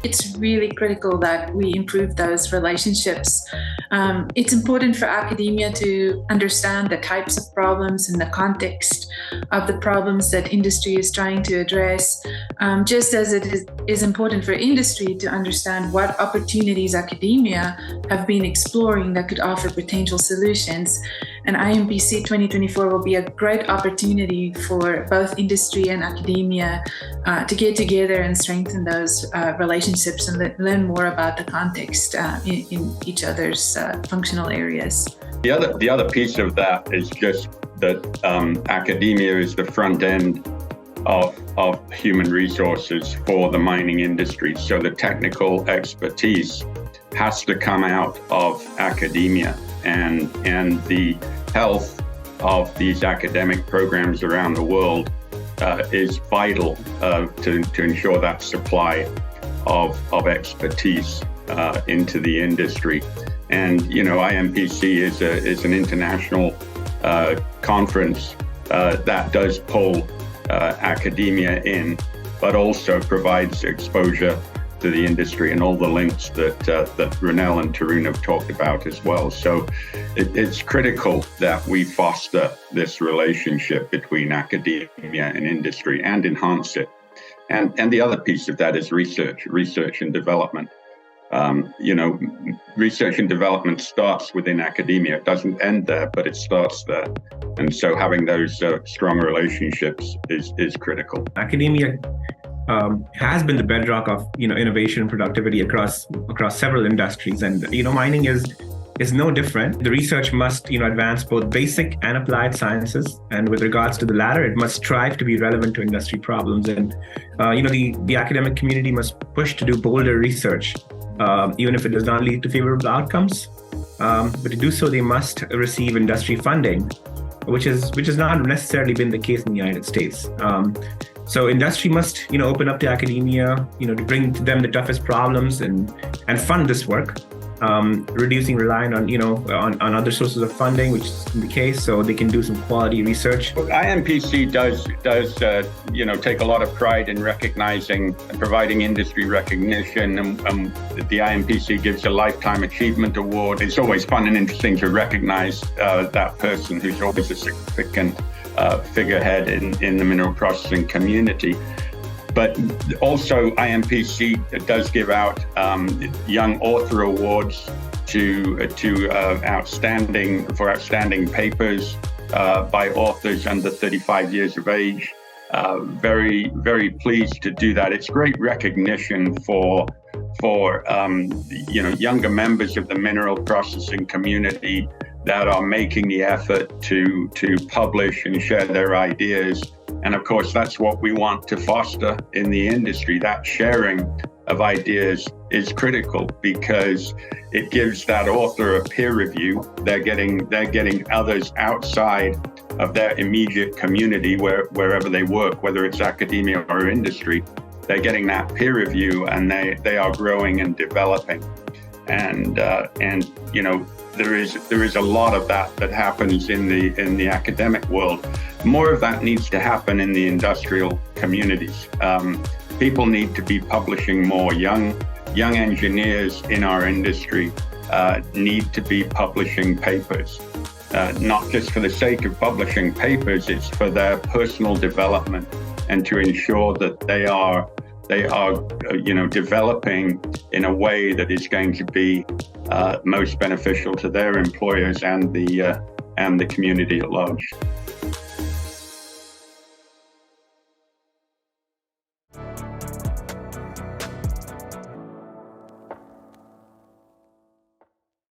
It's really critical that we improve those relationships. It's important for academia to understand the types of problems and the context of the problems that industry is trying to address, just as it is important for industry to understand what opportunities academia have been exploring that could offer potential solutions. And IMPC 2024 will be a great opportunity for both industry and academia to get together and strengthen those relationships and learn more about the context in each other's functional areas. The other piece of that is just that academia is the front end of human resources for the mining industry. So the technical expertise has to come out of academia, and the health of these academic programs around the world is vital to ensure that supply of expertise into the industry. And IMPC is an international conference that does pull academia in, but also provides exposure to the industry and all the links that Ronel and Tarun have talked about as well. So it's critical that we foster this relationship between academia and industry and enhance it. And the other piece of that is research and development. Research and development starts within academia. It doesn't end there, but it starts there. And so having those strong relationships is critical. Academia has been the bedrock of innovation and productivity across several industries, and mining is no different. The research must advance both basic and applied sciences, and with regards to the latter, it must strive to be relevant to industry problems. And the academic community must push to do bolder research, even if it does not lead to favorable outcomes. But to do so, they must receive industry funding, which has not necessarily been the case in the United States. So industry must, open up to academia, to bring to them the toughest problems and fund this work, reducing relying on other sources of funding, which is the case, so they can do some quality research. IMPC does take a lot of pride in recognizing and providing industry recognition, and the IMPC gives a Lifetime Achievement Award. It's always fun and interesting to recognize that person who's always a significant figurehead in the mineral processing community. But also IMPC does give out young author awards to outstanding papers by authors under 35 years of age. Very, very pleased to do that. It's great recognition for younger members of the mineral processing community that are making the effort to publish and share their ideas. And of course, that's what we want to foster in the industry. That sharing of ideas is critical because it gives that author a peer review. They're getting others outside of their immediate community wherever they work, whether it's academia or industry. They're getting that peer review, and they are growing and developing. And there is a lot of that happens in the academic world. More of that needs to happen in the industrial communities. People need to be publishing more. Young engineers in our industry need to be publishing papers, not just for the sake of publishing papers. It's for their personal development and to ensure that they are developing in a way that is going to be most beneficial to their employers and the community at large.